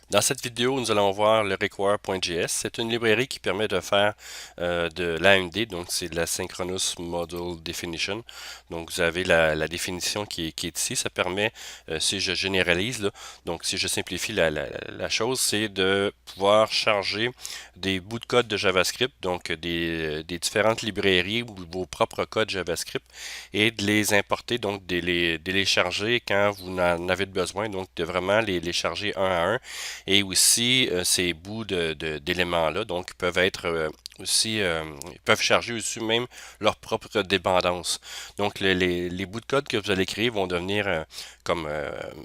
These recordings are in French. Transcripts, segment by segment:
Dans cette vidéo, nous allons voir le require.js. C'est une librairie qui permet de faire de l'AMD, donc c'est de la Synchronous Model Definition. Donc vous avez la définition qui est ici. Ça permet, si je généralise, là, donc si je simplifie la chose, c'est de pouvoir charger des bouts de code de JavaScript, donc des différentes librairies ou vos propres codes JavaScript, et de les importer, donc de les charger quand vous en avez besoin, donc de vraiment les charger un à un et aussi, ces bouts d'éléments-là, donc, peuvent être aussi, ils peuvent charger aussi même leur propre dépendance. Donc, les bouts de code que vous allez créer vont devenir comme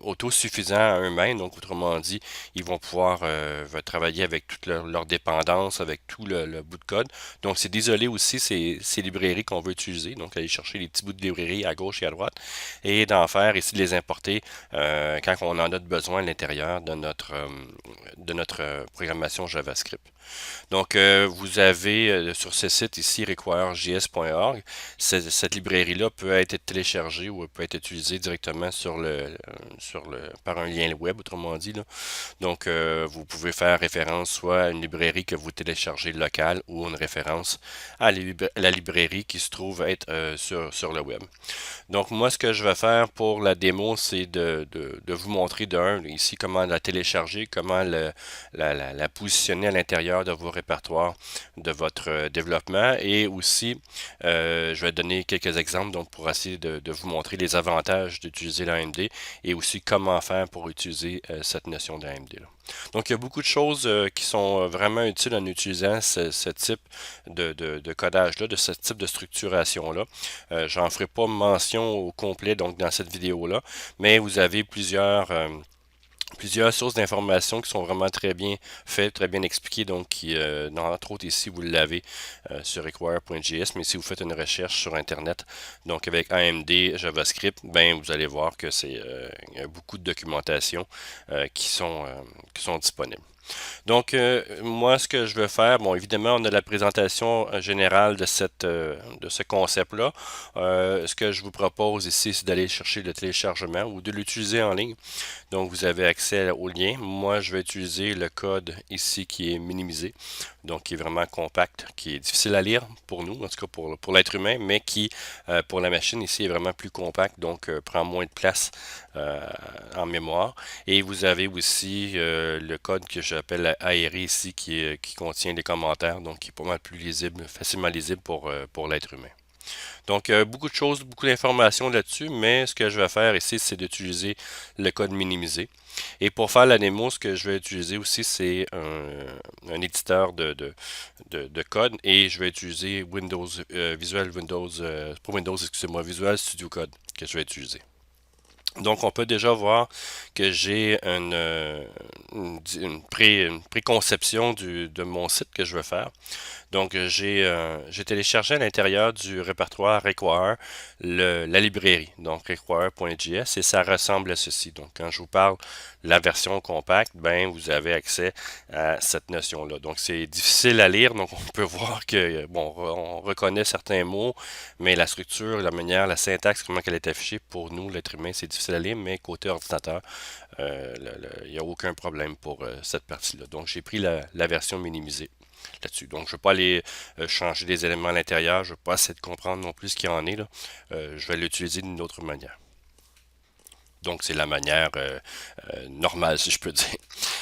autosuffisants à eux-mêmes. Donc, autrement dit, ils vont pouvoir travailler avec toute leur dépendance, avec tout le bout de code. Donc, c'est d'isoler aussi ces librairies qu'on veut utiliser. Donc, aller chercher les petits bouts de librairie à gauche et à droite et d'en faire ici de les importer quand on en a besoin à l'intérieur de notre programmation JavaScript. Donc, vous avez sur ce site ici, requirejs.org, cette librairie-là peut être téléchargée ou peut être utilisée directement par un lien web, autrement dit, là. Donc, vous pouvez faire référence soit à une librairie que vous téléchargez locale ou une référence à la librairie qui se trouve être sur le web. Donc moi, ce que je vais faire pour la démo, c'est de vous montrer ici comment la télécharger, comment la positionner à l'intérieur de vos répertoires de votre développement et aussi je vais donner quelques exemples donc pour essayer de vous montrer les avantages d'utiliser l'AMD et aussi comment faire pour utiliser cette notion d'AMD là. Donc, il y a beaucoup de choses qui sont vraiment utiles en utilisant ce type de codage-là, de ce type de structuration-là. J'en ferai pas mention au complet donc dans cette vidéo-là, mais vous avez plusieurs sources d'informations qui sont vraiment très bien faites, très bien expliquées, donc entre autres ici vous l'avez sur require.js, mais si vous faites une recherche sur Internet, donc avec AMD JavaScript, ben vous allez voir que il y a beaucoup de documentation qui sont disponibles. Donc, moi, ce que je veux faire, bon, évidemment, on a la présentation générale de ce concept-là. Ce que je vous propose ici, c'est d'aller chercher le téléchargement ou de l'utiliser en ligne. Donc, vous avez accès au lien. Moi, je vais utiliser le code ici qui est minimisé, donc qui est vraiment compact, qui est difficile à lire pour nous, en tout cas pour l'être humain, mais qui, pour la machine ici, est vraiment plus compact, donc prend moins de place euh, en mémoire. Et vous avez aussi le code que j'appelle aéré ici, qui contient des commentaires, donc qui est pas mal plus lisible, facilement lisible pour l'être humain. Donc, beaucoup de choses, beaucoup d'informations là-dessus, mais ce que je vais faire ici, c'est d'utiliser le code minimisé. Et pour faire la démo, ce que je vais utiliser aussi, c'est un éditeur de code et je vais utiliser excusez-moi, Visual Studio Code que je vais utiliser. Donc, on peut déjà voir que j'ai une préconception de mon site que je veux faire. Donc, j'ai téléchargé à l'intérieur du répertoire Require la librairie, donc require.js, et ça ressemble à ceci. Donc, quand je vous parle de la version compacte, ben, vous avez accès à cette notion-là. Donc, c'est difficile à lire, donc on peut voir que, bon, on reconnaît certains mots, mais la structure, la manière, la syntaxe, comment elle est affichée pour nous, l'être humain, c'est difficile à lire, mais côté ordinateur, il n'y a aucun problème pour cette partie-là. Donc, j'ai pris la version minimisée là-dessus. Donc, je ne vais pas aller changer des éléments à l'intérieur. Je ne vais pas essayer de comprendre non plus ce qu'il y en est là. Je vais l'utiliser d'une autre manière. Donc, c'est la manière normale, si je peux dire.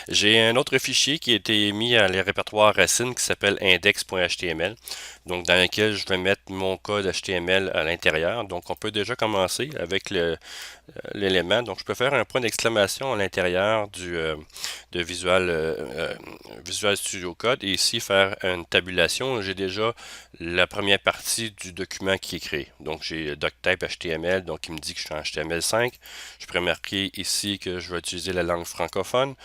J'ai un autre fichier qui a été mis à les répertoires racines qui s'appelle index.html, donc dans lequel je vais mettre mon code HTML à l'intérieur. Donc, on peut déjà commencer avec l'élément. Donc, je peux faire un point d'exclamation à l'intérieur de Visual Studio Code et ici faire une tabulation. J'ai déjà la première partie du document qui est créé. Donc, j'ai doctype HTML, donc il me dit que je suis en HTML5. Je pourrais marquer ici que je vais utiliser la langue francophone.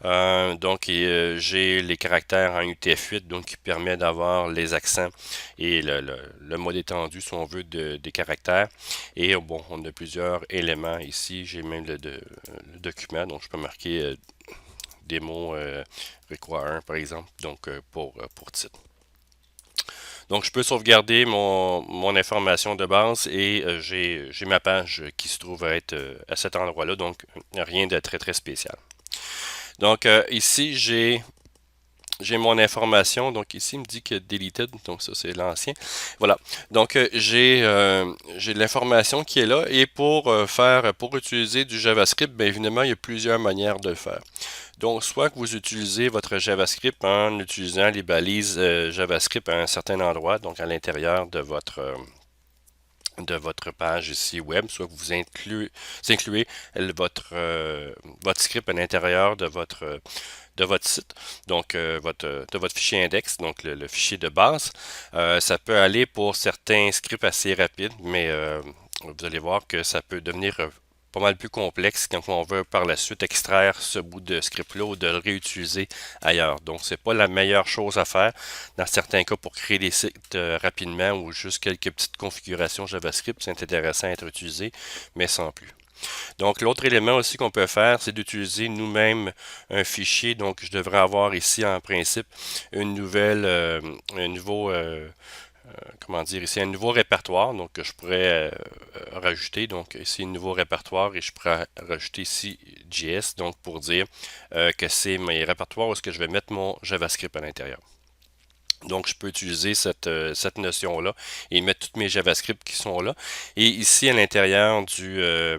J'ai les caractères en UTF-8, donc qui permet d'avoir les accents et le mode étendu, si on veut, des caractères. Et bon, on a plusieurs éléments ici. J'ai même le document, donc je peux marquer des mots require, par exemple, donc pour titre. Donc, je peux sauvegarder mon information de base et j'ai ma page qui se trouve à être à cet endroit-là, donc rien de très très spécial. Donc ici, j'ai mon information, donc ici il me dit que deleted, donc ça c'est l'ancien. Voilà. Donc j'ai l'information qui est là et pour utiliser du JavaScript, bien évidemment, il y a plusieurs manières de le faire. Donc soit que vous utilisez votre JavaScript en utilisant les balises JavaScript à un certain endroit, donc à l'intérieur de votre page ici web, soit que vous incluez votre script à l'intérieur de votre site, donc de votre fichier index, donc le fichier de base. Ça peut aller pour certains scripts assez rapides, mais vous allez voir que ça peut devenir pas mal plus complexe quand on veut par la suite extraire ce bout de script-là ou de le réutiliser ailleurs. Donc, c'est pas la meilleure chose à faire dans certains cas pour créer des sites rapidement ou juste quelques petites configurations JavaScript. C'est intéressant à être utilisé, mais sans plus. Donc, l'autre élément aussi qu'on peut faire, c'est d'utiliser nous-mêmes un fichier. Donc, je devrais avoir ici en principe un nouveau, comment dire, ici un nouveau répertoire. Donc, que je pourrais rajouter. Donc, ici un nouveau répertoire et je pourrais rajouter ici JS. Donc, pour dire que c'est mes répertoires où est-ce que je vais mettre mon JavaScript à l'intérieur. Donc, je peux utiliser cette notion-là et mettre tous mes JavaScript qui sont là. Et ici, à l'intérieur de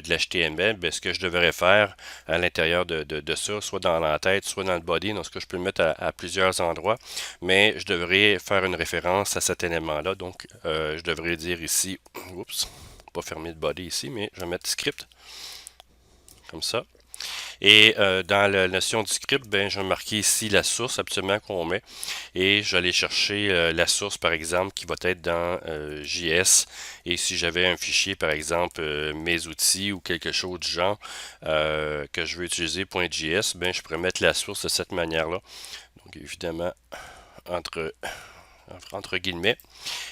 l'HTML, ben, ce que je devrais faire à l'intérieur de ça, soit dans la tête, soit dans le body, donc ce que je peux le mettre à plusieurs endroits, mais je devrais faire une référence à cet élément-là. Donc, je devrais dire ici, oups, pas fermer le body ici, mais je vais mettre script, comme ça. Et dans la notion du script, ben, je vais marquer ici la source absolument qu'on met. Et je vais aller chercher la source, par exemple, qui va être dans JS. Et si j'avais un fichier, par exemple, mes outils ou quelque chose du genre que je veux utiliser .js, ben, je pourrais mettre la source de cette manière-là. Donc, évidemment, entre, entre guillemets.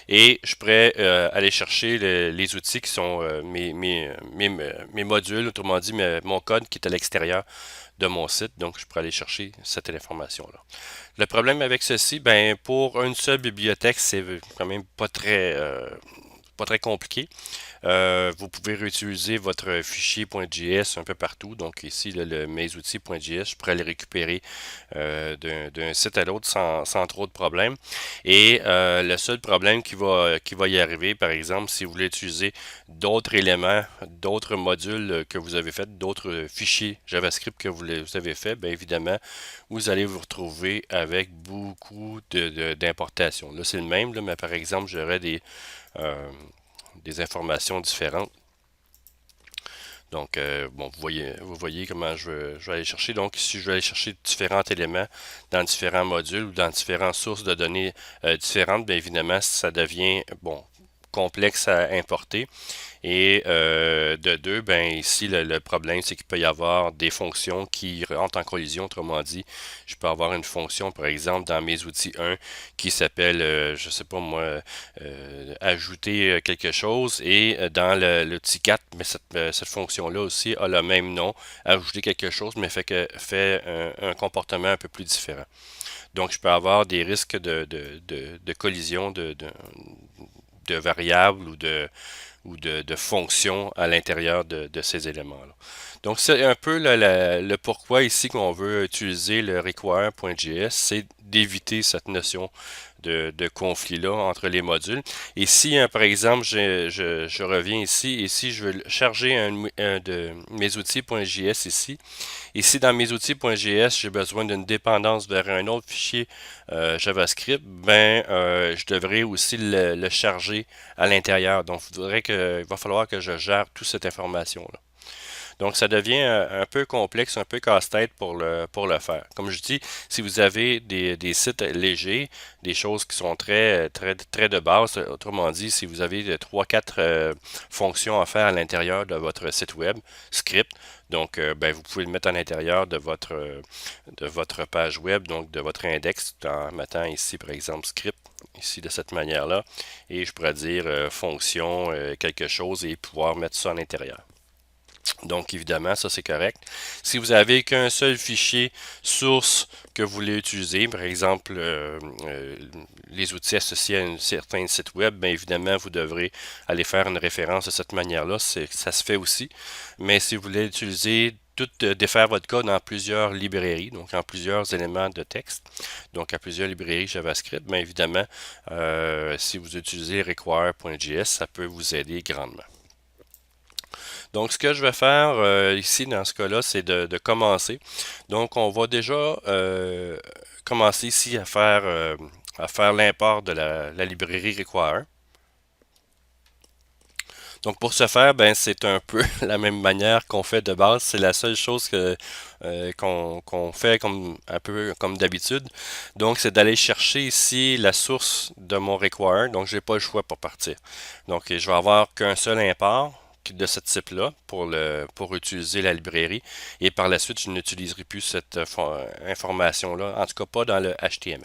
Et je pourrais aller chercher les outils qui sont mes modules, autrement dit mon code qui est à l'extérieur de mon site. Donc, je pourrais aller chercher cette information-là. Le problème avec ceci, ben pour une seule bibliothèque, c'est quand même pas très compliqué. Vous pouvez réutiliser votre fichier .js un peu partout. Donc ici, le mesoutils.js, je pourrais le récupérer d'un site à l'autre sans trop de problèmes. Et le seul problème qui va y arriver, par exemple, si vous voulez utiliser d'autres éléments, d'autres modules que vous avez fait, d'autres fichiers JavaScript que vous avez fait, bien évidemment, vous allez vous retrouver avec beaucoup d'importations. Là, c'est le même, là, mais par exemple, j'aurais euh, des informations différentes. Donc, bon, vous voyez comment je vais aller chercher. Donc, si je vais aller chercher différents éléments dans différents modules ou dans différentes sources de données différentes, bien évidemment, ça devient, bon, complexe à importer. Et de deux, ben ici, le problème, c'est qu'il peut y avoir des fonctions qui rentrent en collision. Autrement dit, je peux avoir une fonction, par exemple, dans mes outils 1 qui s'appelle, je sais pas moi, ajouter quelque chose. Et dans l'outil 4, mais cette fonction-là aussi a le même nom, ajouter quelque chose, mais fait un comportement un peu plus différent. Donc, je peux avoir des risques de collision de variables ou de fonctions à l'intérieur de ces éléments-là. Donc, c'est un peu le pourquoi ici qu'on veut utiliser le require.js, c'est d'éviter cette notion de conflit-là entre les modules. Et si, hein, par exemple, je reviens ici, et si je veux charger un de mes outils.js ici, ici dans mes outils.js, j'ai besoin d'une dépendance vers un autre fichier JavaScript, ben je devrais aussi le charger à l'intérieur. Donc, il va falloir que je gère toute cette information-là. Donc, ça devient un peu complexe, un peu casse-tête pour le faire. Comme je dis, si vous avez des sites légers, des choses qui sont très de base, autrement dit, si vous avez 3-4 fonctions à faire à l'intérieur de votre site web, script, donc ben, vous pouvez le mettre à l'intérieur de votre page web, donc de votre index, en mettant ici, par exemple, script, ici de cette manière-là, et je pourrais dire fonction, quelque chose, et pouvoir mettre ça à l'intérieur. Donc, évidemment, ça c'est correct. Si vous avez qu'un seul fichier source que vous voulez utiliser, par exemple les outils associés à un certain site web, bien évidemment, vous devrez aller faire une référence de cette manière-là. Ça se fait aussi. Mais si vous voulez utiliser défaire votre code en plusieurs librairies, donc en plusieurs éléments de texte, donc à plusieurs librairies JavaScript. Bien évidemment, si vous utilisez require.js, ça peut vous aider grandement. Donc, ce que je vais faire ici, dans ce cas-là, c'est de commencer. Donc, on va déjà commencer ici à faire l'import de la librairie require. Donc pour ce faire, ben c'est un peu la même manière qu'on fait de base. C'est la seule chose qu'on fait comme un peu comme d'habitude. Donc c'est d'aller chercher ici la source de mon require. Donc j'ai pas le choix pour partir. Donc je vais avoir qu'un seul import de ce type-là pour utiliser la librairie. Et par la suite, je n'utiliserai plus cette information-là, en tout cas pas dans le HTML.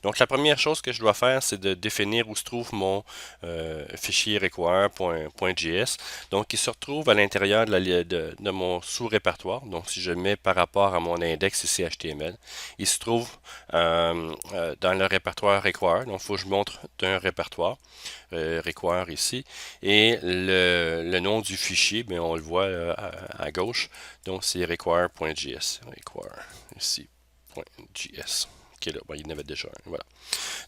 Donc, la première chose que je dois faire, c'est de définir où se trouve mon fichier require.js. Donc, il se retrouve à l'intérieur de mon sous-répertoire. Donc, si je le mets par rapport à mon index ici HTML, il se trouve dans le répertoire require. Donc, il faut que je montre d'un répertoire require ici. Et le nom du fichier, bien, on le voit à gauche. Donc, c'est require.js. Require ici. .js. Là, bon, il y en avait déjà un. Voilà.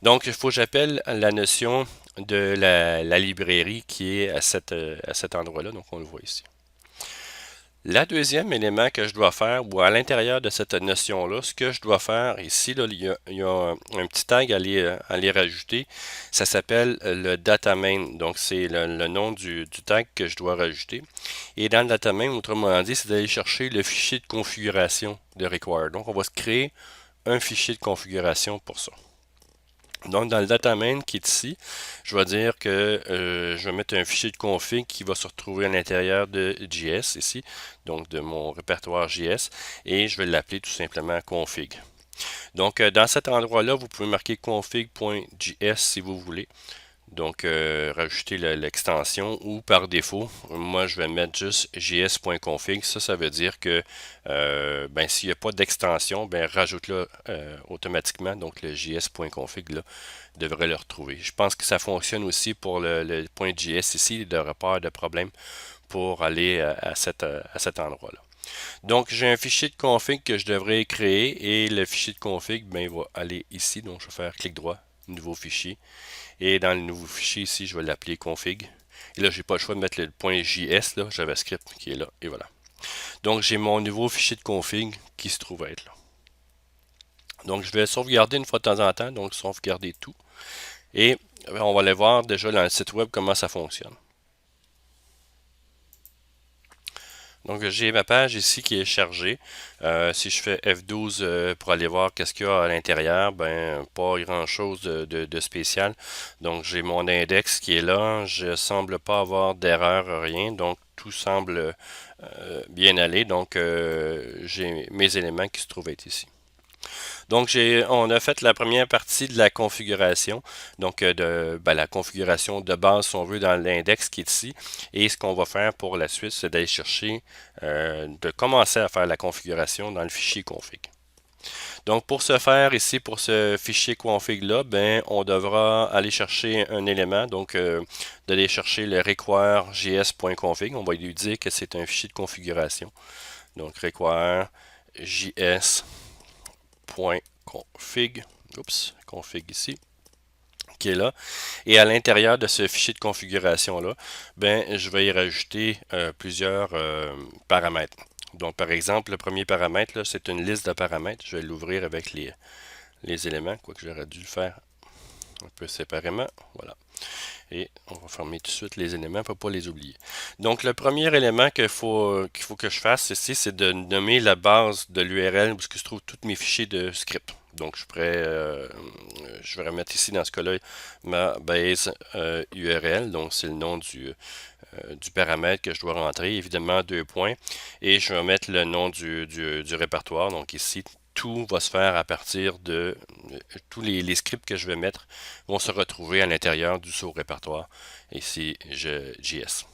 Donc, il faut que j'appelle la notion de la librairie qui est à cet endroit-là. Donc, on le voit ici. La deuxième élément que je dois faire, ou à l'intérieur de cette notion-là, ce que je dois faire ici, là, il y a un petit tag à aller rajouter. Ça s'appelle le data main. Donc, c'est le nom du tag que je dois rajouter. Et dans le data main, autrement dit, c'est d'aller chercher le fichier de configuration de require. Donc, on va se créer un fichier de configuration pour ça. Donc, dans le data main qui est ici, je vais dire que je vais mettre un fichier de config qui va se retrouver à l'intérieur de JS ici, donc de mon répertoire JS, et je vais l'appeler tout simplement config. Donc, dans cet endroit-là, vous pouvez marquer config.js si vous voulez. Donc, rajouter l'extension ou par défaut, moi je vais mettre juste js.config. Ça veut dire que ben, s'il n'y a pas d'extension, ben, rajoute-le automatiquement. Donc, le js.config là, devrait le retrouver. Je pense que ça fonctionne aussi pour le .js ici. Il n'y aura pas de problème pour aller à cet endroit-là. Donc, j'ai un fichier de config que je devrais créer et le fichier de config, ben, il va aller ici. Donc, je vais faire clic droit, nouveau fichier. Et dans le nouveau fichier ici, je vais l'appeler config. Et là, j'ai pas le choix de mettre le .js, là, JavaScript, qui est là. Et voilà. Donc, j'ai mon nouveau fichier de config qui se trouve être là. Donc, je vais sauvegarder une fois de temps en temps. Donc, sauvegarder tout. Et on va aller voir déjà dans le site web comment ça fonctionne. Donc, j'ai ma page ici qui est chargée. Si je fais F12 pour aller voir qu'est-ce qu'il y a à l'intérieur, ben pas grand-chose de spécial. Donc, j'ai mon index qui est là. Je semble pas avoir d'erreur, rien. Donc, tout semble bien aller. Donc, j'ai mes éléments qui se trouvent être ici. Donc, on a fait la première partie de la configuration. Donc, la configuration de base, si on veut, dans l'index qui est ici. Et ce qu'on va faire pour la suite, c'est d'aller chercher, de commencer à faire la configuration dans le fichier config. Donc, pour ce faire ici, pour ce fichier config-là, ben, on devra aller chercher un élément. Donc, d'aller chercher le require.js.config. On va lui dire que c'est un fichier de configuration. Donc, require.js.config, config ici, qui est là. Et à l'intérieur de ce fichier de configuration-là, ben, je vais y rajouter plusieurs paramètres. Donc, par exemple, le premier paramètre, c'est une liste de paramètres. Je vais l'ouvrir avec les éléments, quoique j'aurais dû le faire un peu séparément. Voilà. Et on va fermer tout de suite les éléments pour ne pas les oublier. Donc, le premier élément qu'il faut que je fasse ici, c'est de nommer la base de l'URL où se trouvent tous mes fichiers de script. Donc, je vais remettre ici, dans ce cas-là, ma base URL. Donc, c'est le nom du paramètre que je dois rentrer. Évidemment, 2 points. Et je vais mettre le nom du répertoire. Donc, ici, tout va se faire à partir de tous les scripts que je vais mettre vont se retrouver à l'intérieur du sous-répertoire. Ici, JS.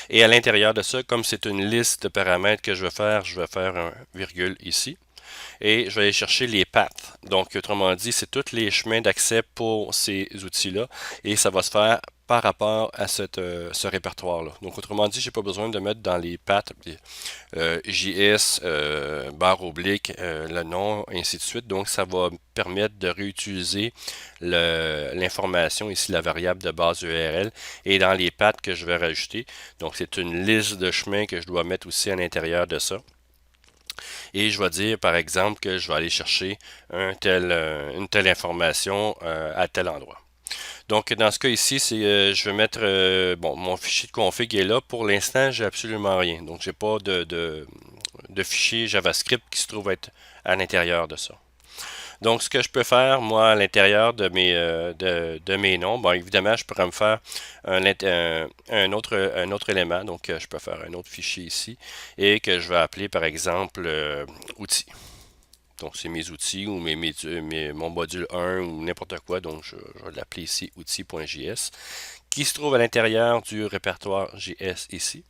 Et à l'intérieur de ça, comme c'est une liste de paramètres que je vais faire un virgule ici. Et je vais aller chercher les paths. Donc, autrement dit, c'est tous les chemins d'accès pour ces outils-là. Et ça va se faire par rapport à ce répertoire-là. Donc, autrement dit, j'ai pas besoin de mettre dans les paths JS, barre oblique, le nom, et ainsi de suite. Donc, ça va me permettre de réutiliser l'information, ici la variable de base URL, et dans les paths que je vais rajouter. Donc, c'est une liste de chemins que je dois mettre aussi à l'intérieur de ça. Et je vais dire, par exemple, que je vais aller chercher une telle information à tel endroit. Donc, dans ce cas ici, je vais mettre, bon, mon fichier de config est là. Pour l'instant, j'ai absolument rien. Donc, j'ai pas de fichier JavaScript qui se trouve être à l'intérieur de ça. Donc, ce que je peux faire, moi, à l'intérieur de mes noms, bon, évidemment, je pourrais me faire un autre élément. Donc, je peux faire un autre fichier ici et que je vais appeler, par exemple, outils. Donc, c'est mes outils ou mon module 1 ou n'importe quoi. Donc, je vais l'appeler ici outils.js qui se trouve à l'intérieur du répertoire JS ici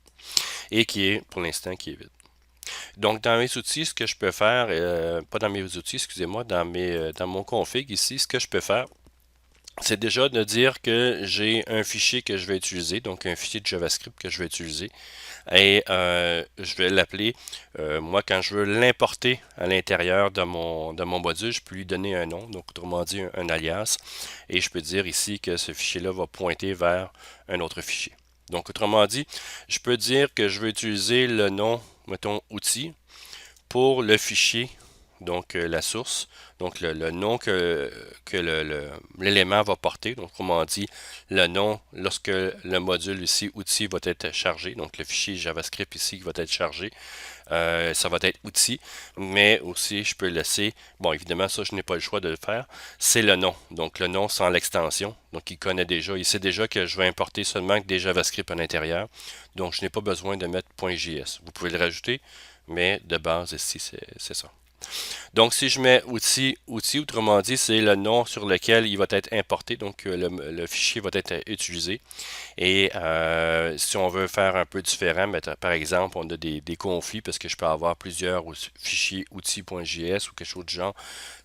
et qui est, pour l'instant, qui est vide. Donc, dans mes outils, ce que je peux faire, pas dans mes outils, excusez-moi, dans mon config ici, ce que je peux faire, c'est déjà de dire que j'ai un fichier que je vais utiliser, donc un fichier de JavaScript que je vais utiliser, et je vais l'appeler, moi quand je veux l'importer à l'intérieur de mon module, je peux lui donner un nom, donc autrement dit un alias, et je peux dire ici que ce fichier-là va pointer vers un autre fichier. Donc autrement dit, je peux dire que je veux utiliser le nom, mettons, outil, pour le fichier, donc la source, donc le nom que l'élément va porter, donc autrement dit, le nom lorsque le module ici, outil, va être chargé, donc le fichier JavaScript ici qui va être chargé, ça va être outil, mais aussi je peux laisser, bon évidemment ça je n'ai pas le choix de le faire, c'est le nom, donc le nom sans l'extension, donc il connaît déjà, il sait déjà que je vais importer seulement des JavaScript à l'intérieur, donc je n'ai pas besoin de mettre .js, vous pouvez le rajouter, mais de base ici c'est ça. Donc, si je mets outil, autrement dit, c'est le nom sur lequel il va être importé, donc le fichier va être utilisé. Et si on veut faire un peu différent, par exemple, on a des conflits parce que je peux avoir plusieurs fichiers outils.js ou quelque chose de genre.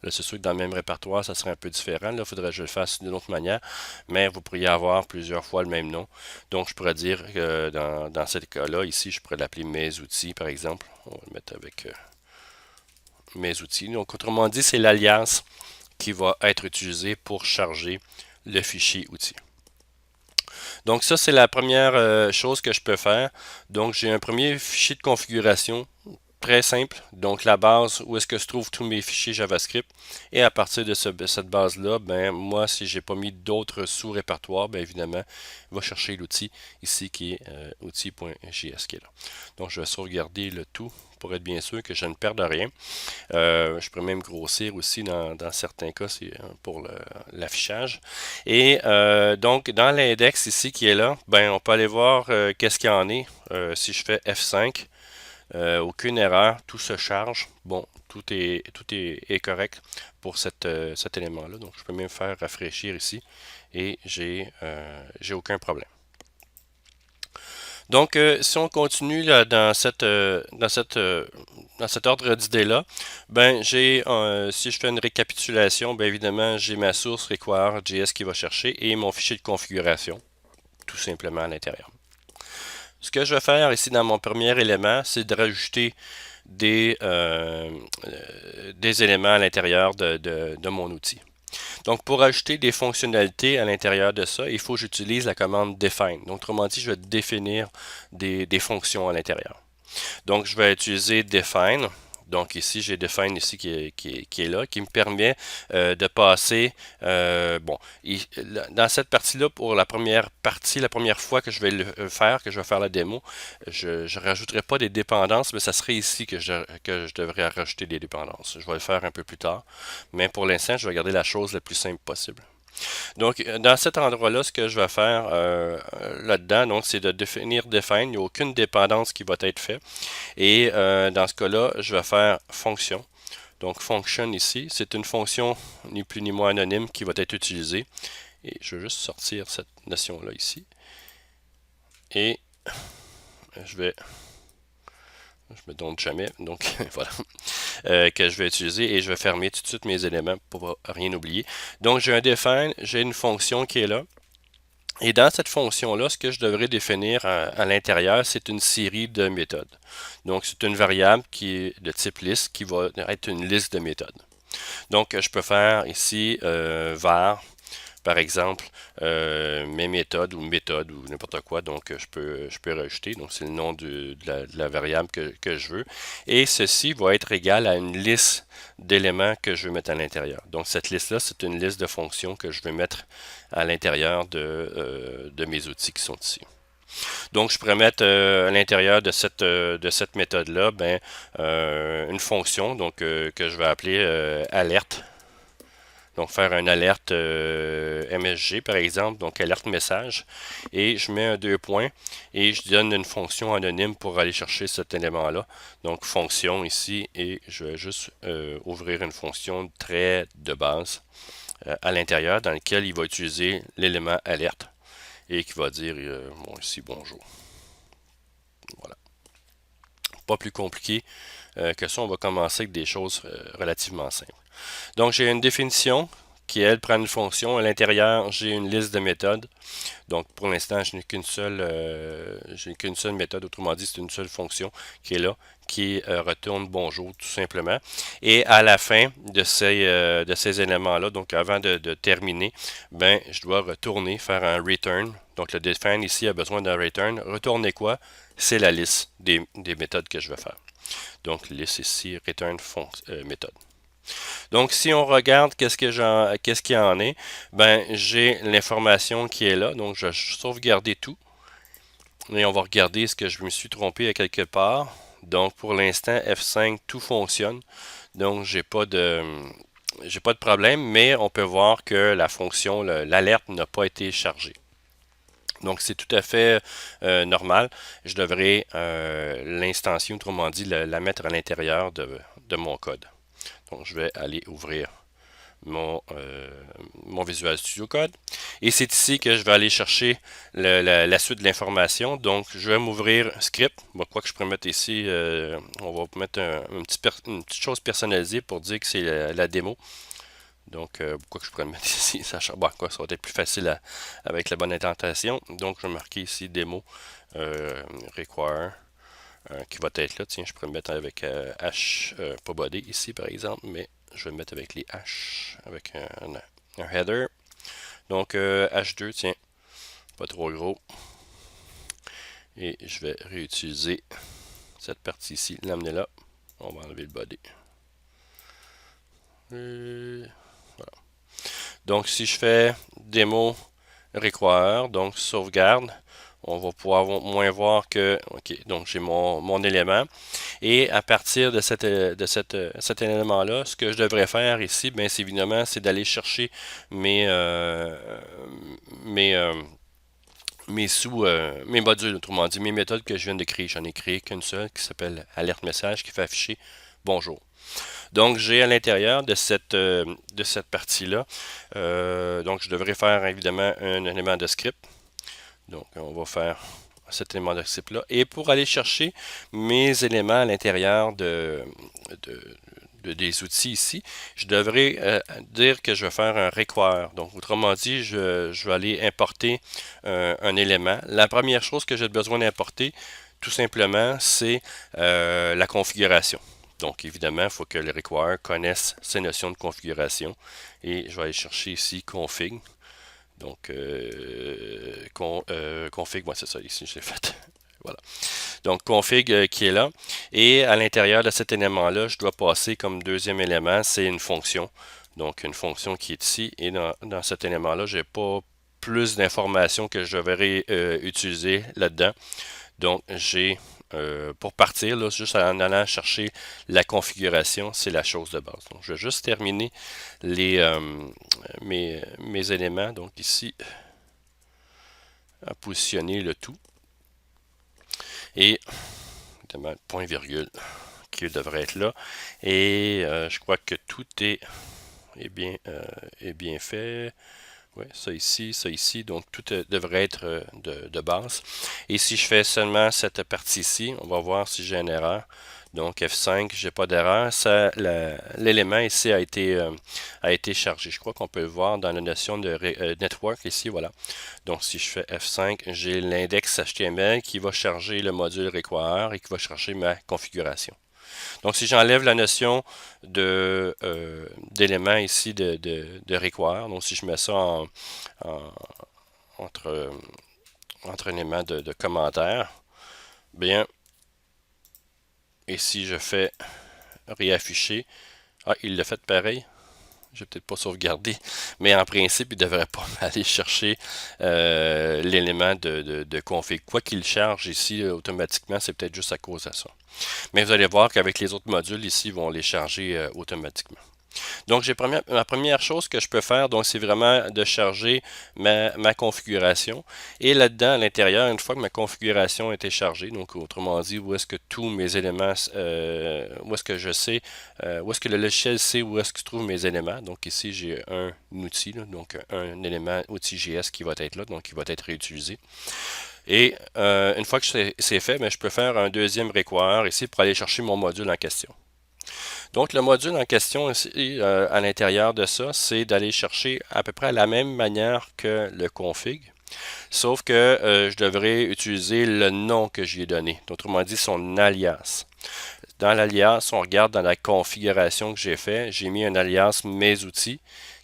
Là, c'est sûr que dans le même répertoire, ça serait un peu différent. Là, il faudrait que je le fasse d'une autre manière, mais vous pourriez avoir plusieurs fois le même nom. Donc, je pourrais dire que dans ce cas-là, ici, je pourrais l'appeler mes outils, par exemple. On va le mettre avec mes outils. Donc, autrement dit, c'est l'alias qui va être utilisé pour charger le fichier outil. Donc, ça, c'est la première chose que je peux faire. Donc, j'ai un premier fichier de configuration très simple. Donc, la base où est-ce que se trouvent tous mes fichiers JavaScript. Et à partir de cette base-là, ben, moi, si j'ai pas mis d'autres sous-répertoires, ben, évidemment, il va chercher l'outil ici qui est outil.js qui est là. Donc, je vais sauvegarder le tout pour être bien sûr que je ne perde rien. Je pourrais même grossir aussi dans certains cas pour l'affichage. Et donc, dans l'index ici qui est là, ben, on peut aller voir qu'est-ce qu'il y en est. Si je fais F5, aucune erreur, tout se charge. Bon, tout est correct pour cet élément-là. Donc, je peux même faire rafraîchir ici et j'ai aucun problème. Donc, si on continue là, dans cet ordre d'idées-là, ben si je fais une récapitulation, ben évidemment, j'ai ma source require.js qui va chercher et mon fichier de configuration, tout simplement à l'intérieur. Ce que je vais faire ici dans mon premier élément, c'est de rajouter des éléments à l'intérieur de mon outil. Donc, pour ajouter des fonctionnalités à l'intérieur de ça, il faut que j'utilise la commande define. Donc, autrement dit, je vais définir des fonctions à l'intérieur. Donc, je vais utiliser define. Donc, ici, j'ai define ici qui est là, qui me permet de passer, dans cette partie-là, pour la première partie, la première fois que je vais le faire, que je vais faire la démo, je ne rajouterai pas des dépendances, mais ça serait ici que je devrais rajouter des dépendances. Je vais le faire un peu plus tard, mais pour l'instant, je vais garder la chose la plus simple possible. Donc, dans cet endroit-là, ce que je vais faire là-dedans, donc, c'est de définir define. Il n'y a aucune dépendance qui va être faite. Et dans ce cas-là, je vais faire fonction. Donc, function ici, c'est une fonction ni plus ni moins anonyme qui va être utilisée. Et je vais juste sortir cette notion-là ici. Et je me donne jamais, donc voilà, que je vais utiliser et je vais fermer tout de suite mes éléments pour rien oublier. Donc j'ai un define, j'ai une fonction qui est là Et dans cette fonction-là, ce que je devrais définir à l'intérieur, c'est une série de méthodes. Donc, c'est une variable qui est de type liste qui va être une liste de méthodes. Donc, je peux faire ici var, par exemple, mes méthodes ou n'importe quoi. Donc, je peux rajouter. Donc, c'est le nom de la variable que je veux. Et ceci va être égal à une liste d'éléments que je veux mettre à l'intérieur. Donc, cette liste-là, c'est une liste de fonctions que je veux mettre à l'intérieur de mes outils qui sont ici. Donc, je pourrais mettre à l'intérieur de cette méthode-là une fonction que je vais appeler alerte. Donc, faire une alerte MSG, par exemple, donc alerte message. Et je mets un deux points et je donne une fonction anonyme pour aller chercher cet élément-là. Donc, fonction ici, et je vais juste ouvrir une fonction très de base à l'intérieur dans lequel il va utiliser l'élément alerte et qui va dire bon, ici bonjour. Voilà. Pas plus compliqué que ça. On va commencer avec des choses relativement simples. Donc, j'ai une définition qui, elle, prend une fonction. À l'intérieur, j'ai une liste de méthodes. Donc, pour l'instant, je n'ai qu'une seule méthode. Autrement dit, c'est une seule fonction qui est là, qui retourne bonjour, tout simplement. Et à la fin de ces éléments-là, donc avant de terminer, je dois retourner, faire un return. Donc, le define ici a besoin d'un return. Retourner quoi? C'est la liste des méthodes que je vais faire. Donc, liste ici, return méthode. Donc, si on regarde qu'est-ce qu'il y en est, j'ai l'information qui est là. Donc, je vais sauvegarder tout. Et on va regarder ce que je me suis trompé à quelque part. Donc, pour l'instant, F5, tout fonctionne. Donc, j'ai pas de problème, mais on peut voir que la fonction, l'alerte n'a pas été chargée. Donc, c'est tout à fait normal. Je devrais l'instancier, autrement dit, la mettre à l'intérieur de mon code. Donc, je vais aller ouvrir mon Visual Studio Code. Et c'est ici que je vais aller chercher la suite de l'information. Donc, je vais m'ouvrir script. Quoi que je pourrais mettre ici, on va mettre une petite chose personnalisée pour dire que c'est la démo. Donc, quoi que je pourrais mettre ici, ça va être plus facile avec la bonne intentation. Donc, je vais marquer ici démo require qui va être là. Tiens, je pourrais le mettre avec H, pas body ici par exemple, mais je vais le mettre avec les H, avec un header. Donc H2, tiens, pas trop gros. Et je vais réutiliser cette partie ici, l'amener là. On va enlever le body. Voilà. Donc si je fais démo require, donc sauvegarde, on va pouvoir moins voir que, ok, donc j'ai mon élément. Et à partir de cet élément-là, ce que je devrais faire ici, c'est évidemment, c'est d'aller chercher mes, mes, mes modules, autrement dit, mes méthodes que je viens de créer. J'en ai créé qu'une seule qui s'appelle alerte message qui fait afficher bonjour. Donc, j'ai à l'intérieur de cette partie-là, donc je devrais faire évidemment un élément de script. Donc, on va faire cet élément de script-là. Et pour aller chercher mes éléments à l'intérieur des outils ici, je devrais dire que je vais faire un require. Donc, autrement dit, je vais aller importer un élément. La première chose que j'ai besoin d'importer, tout simplement, c'est la configuration. Donc, évidemment, il faut que le require connaisse ces notions de configuration. Et je vais aller chercher ici config. Donc, config, c'est ça, ici, je l'ai fait. Voilà. Donc, config qui est là. Et à l'intérieur de cet élément-là, je dois passer comme deuxième élément, c'est une fonction. Donc, une fonction qui est ici. Et dans cet élément-là, je n'ai pas plus d'informations que je devrais utiliser là-dedans. Donc, j'ai pour partir, là, juste en allant chercher la configuration, c'est la chose de base. Donc, je vais juste terminer mes éléments. Donc, ici, à positionner le tout. Et, évidemment, point virgule qui devrait être là. Et je crois que tout est bien fait. Oui, ça ici, donc tout devrait être de base. Et si je fais seulement cette partie ici, on va voir si j'ai une erreur. Donc F5, j'ai pas d'erreur. L'élément ici a été chargé. Je crois qu'on peut le voir dans la notion de network ici, voilà. Donc si je fais F5, j'ai l'index HTML qui va charger le module require et qui va charger ma configuration. Donc si j'enlève la notion d'élément ici de require, donc si je mets ça entre, entre éléments de commentaire, bien, et si je fais réafficher, ah, il l'a fait pareil. Je vais peut-être pas sauvegardé, mais en principe, il ne devrait pas aller chercher l'élément de config. Quoi qu'il charge ici automatiquement, c'est peut-être juste à cause de ça. Mais vous allez voir qu'avec les autres modules ici, ils vont les charger automatiquement. Donc, ma première chose que je peux faire, donc c'est vraiment de charger ma configuration. Et là-dedans, à l'intérieur, une fois que ma configuration a été chargée, donc autrement dit, où est-ce que tous mes éléments, où est-ce que je sais, où est-ce que le logiciel sait où est-ce que se trouvent mes éléments. Donc ici, j'ai un outil, là, donc un élément outil JS qui va être là, donc qui va être réutilisé. Et une fois que c'est fait, ben, je peux faire un deuxième require ici pour aller chercher mon module en question. Donc, le module en question ici, à l'intérieur de ça, c'est d'aller chercher à peu près la même manière que le config, sauf que je devrais utiliser le nom que j'y ai donné, autrement dit son alias. Dans l'alias, on regarde dans la configuration que j'ai fait, j'ai mis un alias mes outils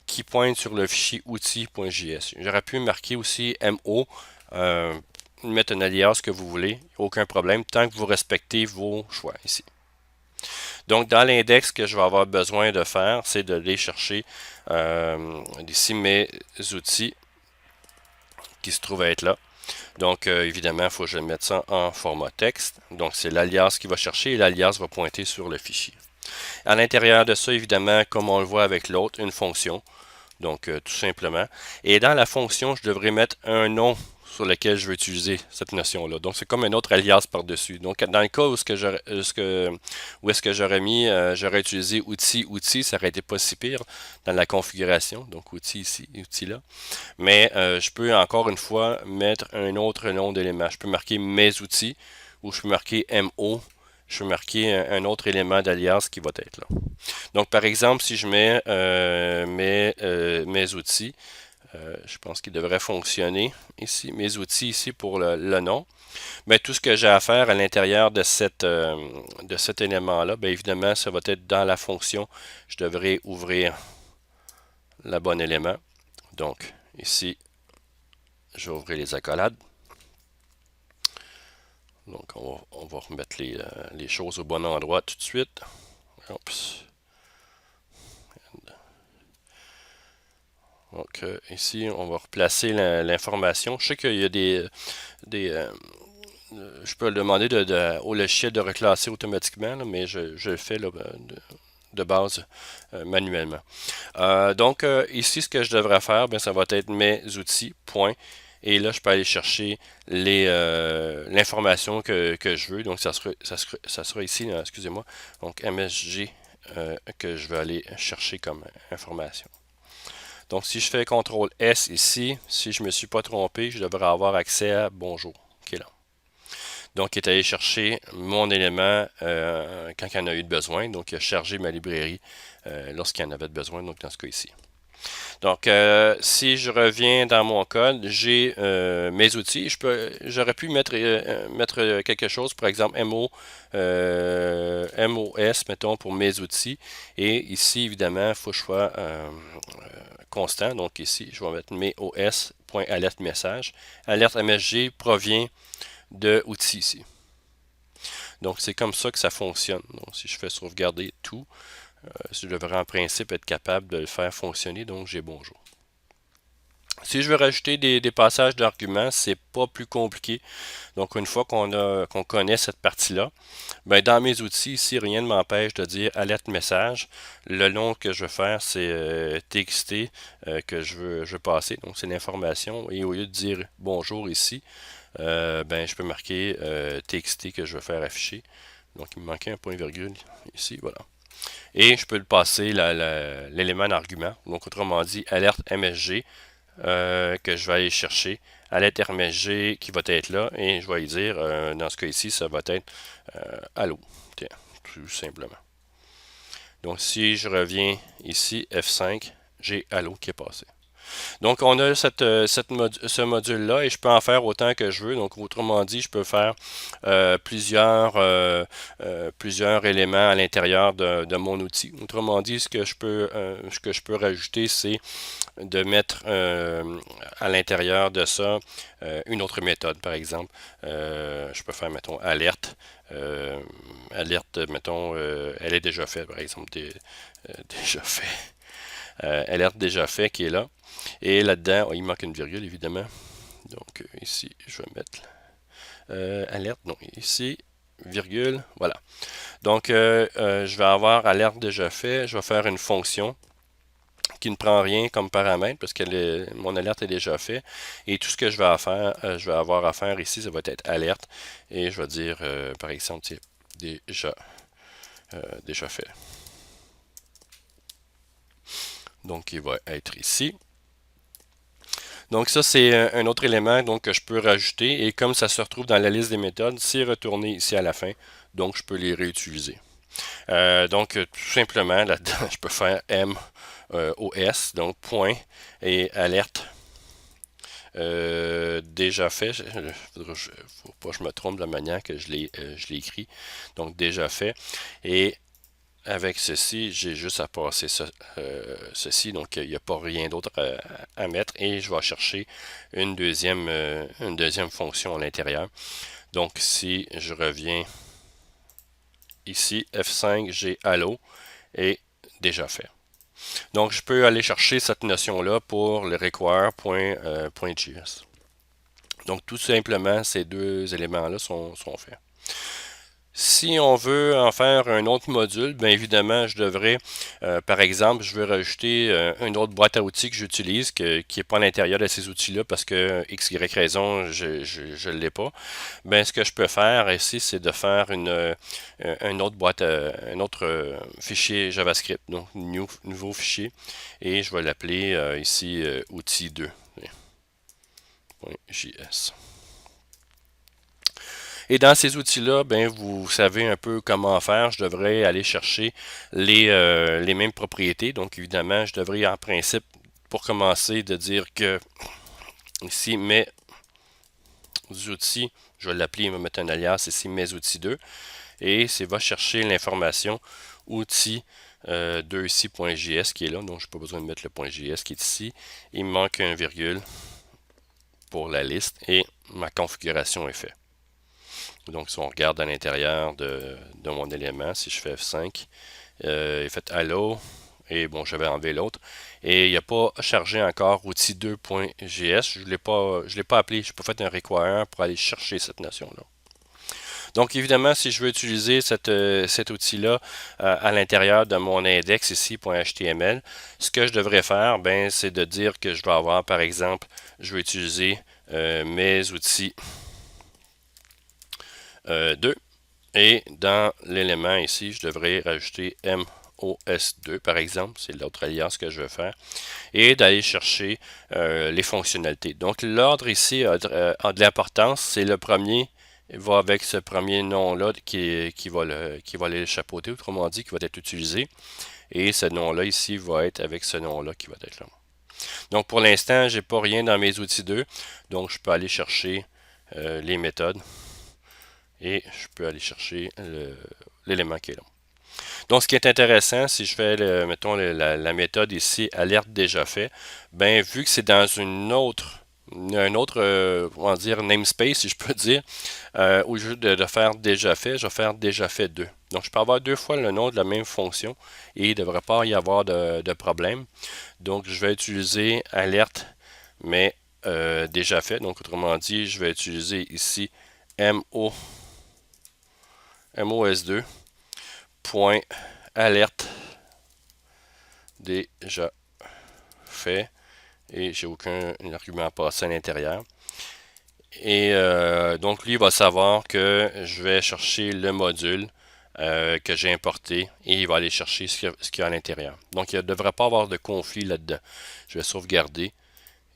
qui pointe sur le fichier outils.js. J'aurais pu marquer aussi MO, mettre un alias que vous voulez, aucun problème, tant que vous respectez vos choix ici. Donc, dans l'index que je vais avoir besoin de faire, c'est d'aller chercher ici mes outils qui se trouvent à être là. Donc, évidemment, il faut que je mette ça en format texte. Donc, c'est l'alias qui va chercher et l'alias va pointer sur le fichier. À l'intérieur de ça, évidemment, comme on le voit avec l'autre, une fonction. Donc, tout simplement. Et dans la fonction, je devrais mettre un nom sur lequel je veux utiliser cette notion-là. Donc, c'est comme un autre alias par-dessus. Donc, dans le cas où est-ce que j'aurais mis, j'aurais utilisé outil, ça aurait été pas si pire dans la configuration. Donc, outil ici, outil là. Mais je peux encore une fois mettre un autre nom d'élément. Je peux marquer mes outils ou je peux marquer MO. Je peux marquer un autre élément d'alias qui va être là. Donc, par exemple, si je mets mes outils, je pense qu'il devrait fonctionner ici, mes outils ici pour le nom. Mais tout ce que j'ai à faire à l'intérieur de cet élément-là, bien évidemment, ça va être dans la fonction. Je devrais ouvrir le bon élément. Donc, ici, je vais ouvrir les accolades. Donc, on va remettre les choses au bon endroit tout de suite. Oups. Donc ici, on va replacer l'information. Je sais qu'il y a je peux le demander au logiciel de reclasser automatiquement, là, mais je le fais là, de base manuellement. Donc ici, ce que je devrais faire, bien, ça va être mes outils, point. Et là, je peux aller chercher l'information que je veux. Donc, ça sera ici, excusez-moi. Donc, MSG que je vais aller chercher comme information. Donc, si je fais CTRL S ici, si je ne me suis pas trompé, je devrais avoir accès à Bonjour, qui est là. Donc, il est allé chercher mon élément quand il en a eu besoin. Donc, il a chargé ma librairie lorsqu'il en avait besoin, donc dans ce cas ici. Donc, si je reviens dans mon code, j'ai mes outils. J'aurais pu mettre quelque chose, par exemple MOS, mettons, pour mes outils. Et ici, évidemment, il faut que je sois constant. Donc ici, je vais mettre mes os.alerte message. Alerte MSG provient de outils ici. Donc c'est comme ça que ça fonctionne. Donc si je fais sauvegarder tout, je devrais en principe être capable de le faire fonctionner. Donc j'ai bonjour. Si je veux rajouter des passages d'arguments, c'est pas plus compliqué. Donc une fois qu'on connaît cette partie-là, ben, dans mes outils ici, rien ne m'empêche de dire alerte message. Le nom que je veux faire, c'est TXT que je veux passer. Donc c'est l'information. Et au lieu de dire bonjour ici, ben, je peux marquer TXT que je veux faire afficher. Donc il me manquait un point virgule ici, voilà. Et je peux le passer l'élément d'argument. Donc autrement dit, alerte MSG. Que je vais aller chercher à l'intermédiaire qui va être là et je vais lui dire, dans ce cas ici, ça va être allô. tout simplement. Donc si je reviens ici, F5, j'ai Allo qui est passé. Donc, on a ce module-là et je peux en faire autant que je veux. Donc, autrement dit, je peux faire plusieurs éléments à l'intérieur de mon outil. Autrement dit, ce que je peux rajouter, c'est de mettre à l'intérieur de ça une autre méthode, par exemple. Je peux faire, mettons, alerte. Alerte, mettons, elle est déjà faite, par exemple, déjà fait. Alerte déjà fait qui est là. Et là-dedans, il manque une virgule, évidemment. Donc, ici, je vais mettre alerte. Non, ici, virgule. Voilà. Donc, je vais avoir alerte déjà fait. Je vais faire une fonction qui ne prend rien comme paramètre parce que mon alerte est déjà fait. Et tout ce que je vais avoir à faire ici, ça va être alerte. Et je vais dire, par exemple, déjà fait. Donc, il va être ici. Donc ça, c'est un autre élément donc, que je peux rajouter. Et comme ça se retrouve dans la liste des méthodes, c'est retourné ici à la fin. Donc, je peux les réutiliser. Donc, tout simplement, là-dedans, je peux faire MOS, donc point et alerte. Déjà fait, il ne faut pas que je me trompe de la manière que je l'ai écrit. Donc, déjà fait. Et avec ceci, j'ai juste à passer ceci, donc il n'y a pas rien d'autre à mettre et je vais chercher une deuxième fonction à l'intérieur. Donc si je reviens ici, F5, j'ai Allo et déjà fait. Donc je peux aller chercher cette notion-là pour le require.js. Donc tout simplement, ces deux éléments-là sont faits. Si on veut en faire un autre module, bien évidemment, je devrais, par exemple, je veux rajouter une autre boîte à outils que j'utilise, qui n'est pas à l'intérieur de ces outils-là parce que X, Y raison, je ne l'ai pas. Bien, ce que je peux faire ici, c'est de faire une autre boîte, un autre fichier JavaScript, donc nouveau fichier, et je vais l'appeler ici outil 2.js. Et dans ces outils-là, ben, vous savez un peu comment faire. Je devrais aller chercher les mêmes propriétés. Donc, évidemment, je devrais en principe, pour commencer, de dire que ici, mes outils, je vais l'appeler, il va mettre un alias ici, mes outils 2. Et c'est va chercher l'information outil 2 ici.js qui est là. Donc, je n'ai pas besoin de mettre le .js qui est ici. Il me manque un virgule pour la liste et ma configuration est faite. Donc, si on regarde à l'intérieur de mon élément, si je fais F5, il fait Allo, et bon, je vais enlever l'autre. Et il n'y a pas chargé encore outil 2.js. Je ne l'ai pas appelé, je n'ai pas fait un require pour aller chercher cette notion-là. Donc, évidemment, si je veux utiliser cet outil-là à l'intérieur de mon index ici.html, ce que je devrais faire, ben, c'est de dire que je vais avoir, par exemple, je vais utiliser mes outils 2. Et dans l'élément ici, je devrais rajouter MOS2 par exemple, c'est l'autre alias que je vais faire, et d'aller chercher les fonctionnalités. Donc l'ordre ici a de l'importance, c'est le premier, il va avec ce premier nom-là qui va aller le chapeauter, autrement dit, qui va être utilisé, et ce nom-là ici va être avec ce nom-là qui va être là. Donc pour l'instant, j'ai pas rien dans mes outils 2, donc je peux aller chercher les méthodes et je peux aller chercher l'élément qui est là. Donc, ce qui est intéressant, si je fais, mettons, la méthode ici, alerte déjà fait, ben, vu que c'est dans un autre, on va dire, namespace, si je peux dire, au lieu de faire déjà fait, je vais faire déjà fait 2. Donc, je peux avoir deux fois le nom de la même fonction et il ne devrait pas y avoir de problème. Donc, je vais utiliser alerte, mais déjà fait. Donc, autrement dit, je vais utiliser ici MOS2 point alerte déjà fait et j'ai aucun argument à passer à l'intérieur et donc lui il va savoir que je vais chercher le module que j'ai importé et il va aller chercher ce qu'il y a à l'intérieur. Donc il ne devrait pas avoir de conflit là-dedans. Je vais sauvegarder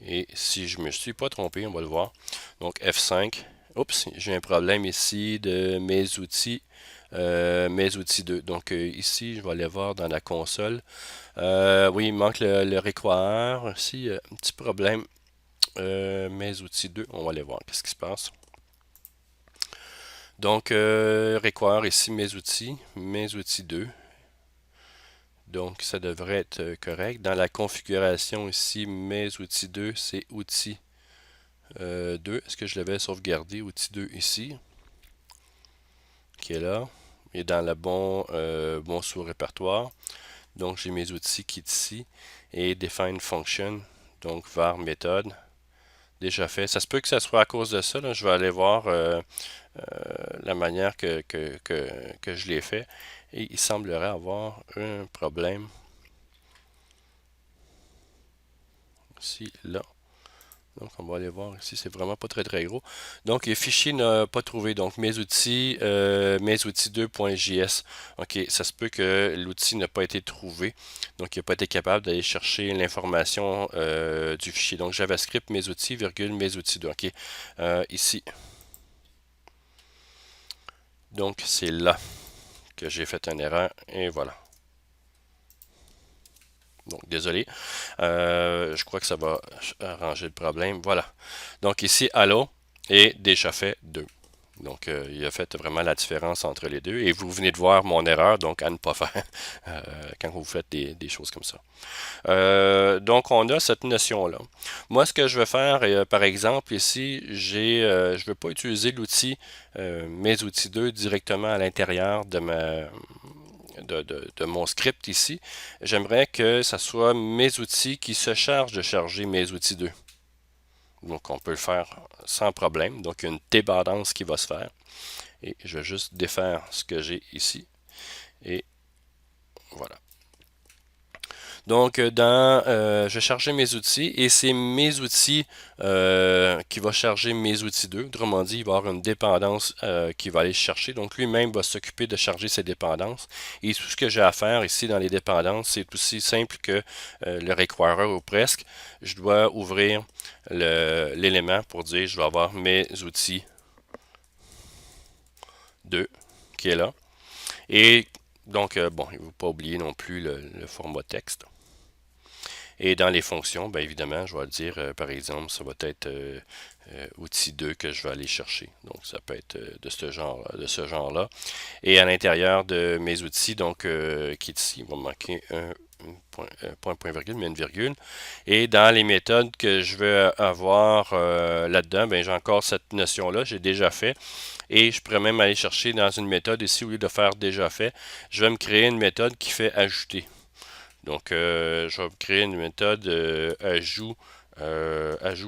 et si je ne me suis pas trompé, on va le voir. Donc F5, Oups, j'ai un problème ici de mes outils 2. Donc ici, je vais aller voir dans la console. Oui, il manque le require. Ici, un petit problème. Mes outils 2, on va aller voir qu'est-ce qui se passe. Donc, require ici mes outils 2. Donc, ça devrait être correct. Dans la configuration ici, mes outils 2, c'est outils 2. Est-ce que je l'avais sauvegardé? Outil 2 ici, qui est là. Et dans le bon sous-répertoire. Donc, j'ai mes outils qui est ici. Et define function. Donc, var méthode. Déjà fait. Ça se peut que ça soit à cause de ça. Là. Je vais aller voir la manière que je l'ai fait. Et il semblerait avoir un problème ici, là. Donc, on va aller voir ici, c'est vraiment pas très très gros. Donc, le fichier n'a pas trouvé. Donc, mes outils 2.js. OK, ça se peut que l'outil n'a pas été trouvé. Donc, il n'a pas été capable d'aller chercher l'information du fichier. Donc, JavaScript, mes outils, virgule, mes outils 2. OK, ici. Donc, c'est là que j'ai fait une erreur. Et voilà. Donc, désolé. Je crois que ça va arranger le problème. Voilà. Donc, ici, allo et déjà fait 2. Donc, il a fait vraiment la différence entre les deux. Et vous venez de voir mon erreur, donc à ne pas faire quand vous faites des choses comme ça. Donc, on a cette notion-là. Moi, ce que je vais faire, par exemple, ici, je ne veux pas utiliser l'outil mes outils 2 directement à l'intérieur de mon script ici. J'aimerais que ce soit mes outils qui se chargent de charger mes outils 2. Donc, on peut le faire sans problème. Donc, il y a une débandance qui va se faire. Et je vais juste défaire ce que j'ai ici. Et voilà. Donc, je vais charger mes outils et c'est mes outils qui va charger mes outils 2. Autrement dit, il va y avoir une dépendance qui va aller chercher. Donc, lui-même va s'occuper de charger ses dépendances. Et tout ce que j'ai à faire ici dans les dépendances, c'est aussi simple que le requirer ou presque. Je dois ouvrir l'élément pour dire je vais avoir mes outils 2 qui est là. Et donc, bon, il ne faut pas oublier non plus le format texte. Et dans les fonctions, bien évidemment, je vais dire, par exemple, ça va être outil 2 que je vais aller chercher. Donc, ça peut être de ce genre-là. Et à l'intérieur de mes outils, donc, qui est ici, il va me manquer un point virgule, mais une virgule. Et dans les méthodes que je vais avoir là-dedans, ben, j'ai encore cette notion-là, j'ai déjà fait. Et je pourrais même aller chercher dans une méthode ici, au lieu de faire déjà fait, je vais me créer une méthode qui fait ajouter. Donc, je vais créer une méthode ajout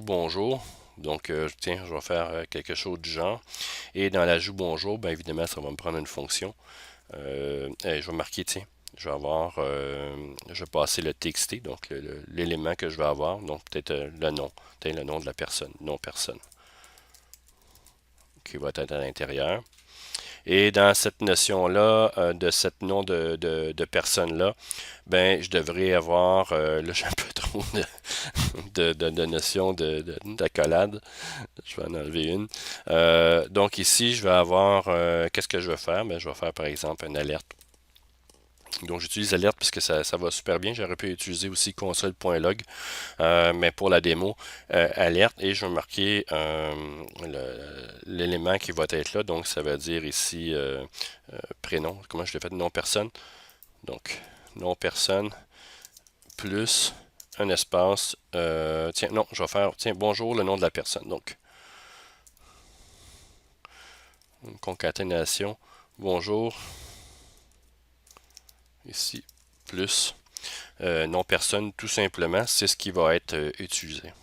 bonjour. Donc, tiens, je vais faire quelque chose du genre. Et dans l'ajout bonjour, bien évidemment, ça va me prendre une fonction. Je vais marquer, tiens, je vais avoir, je vais passer le TXT, donc l'élément que je vais avoir. Donc, peut-être le nom, peut-être le nom de la personne, nom personne, qui va être à l'intérieur. Et dans cette notion-là, de cette nom de personne-là, ben, je devrais avoir, là j'ai un peu trop de notions d'accolade. Je vais en enlever une. Donc ici, je vais avoir, qu'est-ce que je vais faire? Ben, je vais faire par exemple une alerte. Donc j'utilise alerte parce que ça va super bien. J'aurais pu utiliser aussi console.log, mais pour la démo, alerte et je vais marquer l'élément qui va être là. Donc ça veut dire ici prénom. Comment je l'ai fait? Nom personne. Donc nom personne plus un espace. Tiens, non, je vais faire tiens, bonjour, le nom de la personne. Donc une concaténation. Bonjour. Ici, plus non personne, tout simplement, c'est ce qui va être utilisé.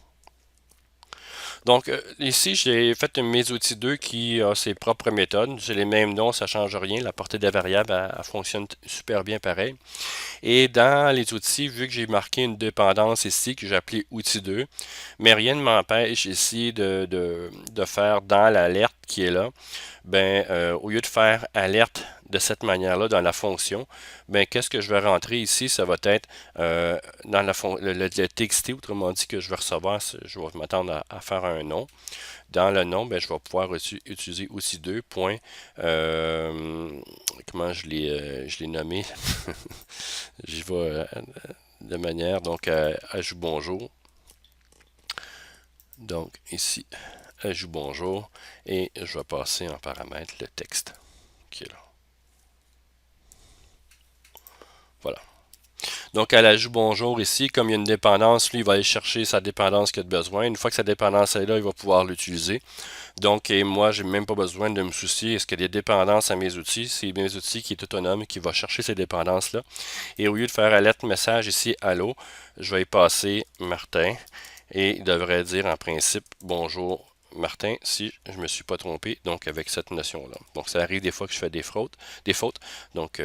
Donc ici, j'ai fait mes outils 2 qui a ses propres méthodes. J'ai les mêmes noms, ça ne change rien. La portée de la variable, elle fonctionne super bien pareil. Et dans les outils, vu que j'ai marqué une dépendance ici que j'ai appelé outil 2, mais rien ne m'empêche ici de faire dans l'alerte qui est là, ben, au lieu de faire alerte de cette manière-là dans la fonction, ben, qu'est-ce que je vais rentrer ici? Ça va être dans le TXT, autrement dit, que je vais recevoir, je vais m'attendre à faire un nom. Dans le nom, ben, je vais pouvoir utiliser aussi deux points. Comment je l'ai nommé? J'y vais de manière, donc, ajout bonjour. Donc, ici, ajout bonjour. Et je vais passer en paramètre le texte qui est là. Voilà. Donc, à l'ajout bonjour ici, comme il y a une dépendance, lui, il va aller chercher sa dépendance qu'il a besoin. Une fois que sa dépendance est là, il va pouvoir l'utiliser. Donc, et moi, j'ai même pas besoin de me soucier. Est-ce qu'il y a des dépendances à mes outils? C'est mes outils qui est autonome, qui va chercher ces dépendances-là. Et au lieu de faire alerte message ici, allô, je vais y passer Martin. Et il devrait dire en principe bonjour Martin si je me suis pas trompé, donc avec cette notion-là. Donc, ça arrive des fois que je fais des fautes. Donc,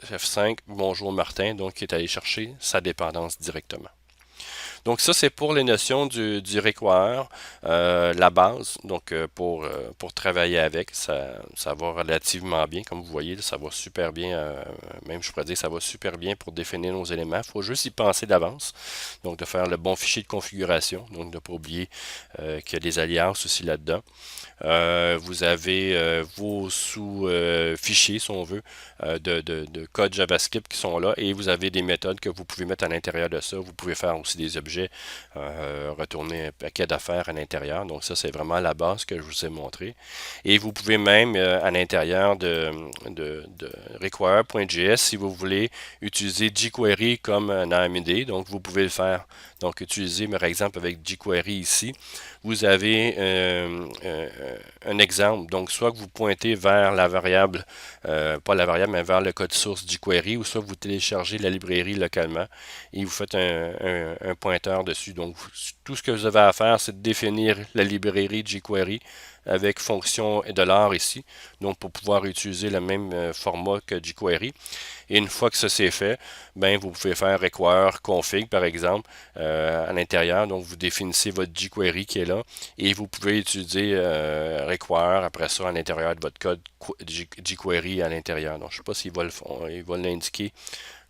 F5, bonjour Martin, donc qui est allé chercher sa dépendance directement. Donc ça, c'est pour les notions du require, la base. Donc pour travailler avec, ça va relativement bien. Comme vous voyez, ça va super bien. Même je pourrais dire, ça va super bien pour définir nos éléments. Il faut juste y penser d'avance. Donc de faire le bon fichier de configuration. Donc de ne pas oublier qu'il y a des alias aussi là-dedans. Vous avez vos sous-fichiers, si on veut, de code JavaScript qui sont là et vous avez des méthodes que vous pouvez mettre à l'intérieur de ça. Vous pouvez faire aussi des objets, retourner un paquet d'affaires à l'intérieur. Donc ça, c'est vraiment la base que je vous ai montré. Et vous pouvez même, à l'intérieur de require.js, si vous voulez utiliser jQuery comme un AMD, donc vous pouvez le faire. Donc utiliser, par exemple, avec jQuery ici, vous avez un exemple. Donc, soit que vous pointez vers la variable, pas la variable, mais vers le code source jQuery, ou soit vous téléchargez la librairie localement et vous faites un pointeur dessus. Donc, tout ce que vous avez à faire, c'est de définir la librairie jQuery avec fonction $, ici, donc pour pouvoir utiliser le même format que jQuery. Et une fois que ça c'est fait, ben vous pouvez faire require config par exemple à l'intérieur. Donc vous définissez votre jQuery qui est là et vous pouvez utiliser require après ça à l'intérieur de votre code jQuery à l'intérieur. Donc je ne sais pas s'il va l'indiquer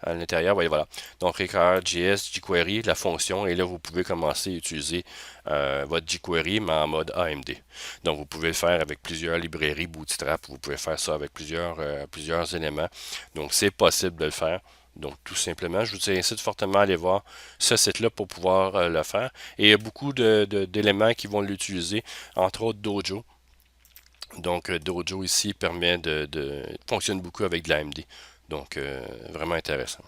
à l'intérieur. Voyez, voilà. Donc, require.js, jQuery, la fonction, et là, vous pouvez commencer à utiliser votre jQuery, mais en mode AMD. Donc, vous pouvez le faire avec plusieurs librairies Bootstrap, vous pouvez faire ça avec plusieurs éléments. Donc, c'est possible de le faire. Donc, tout simplement, je vous incite fortement à aller voir ce site-là pour pouvoir le faire. Et il y a beaucoup d'éléments qui vont l'utiliser, entre autres Dojo. Donc, Dojo ici permet fonctionne beaucoup avec de l'AMD. Donc, vraiment intéressant.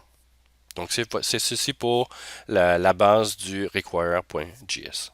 Donc, c'est ceci pour la base du require.js.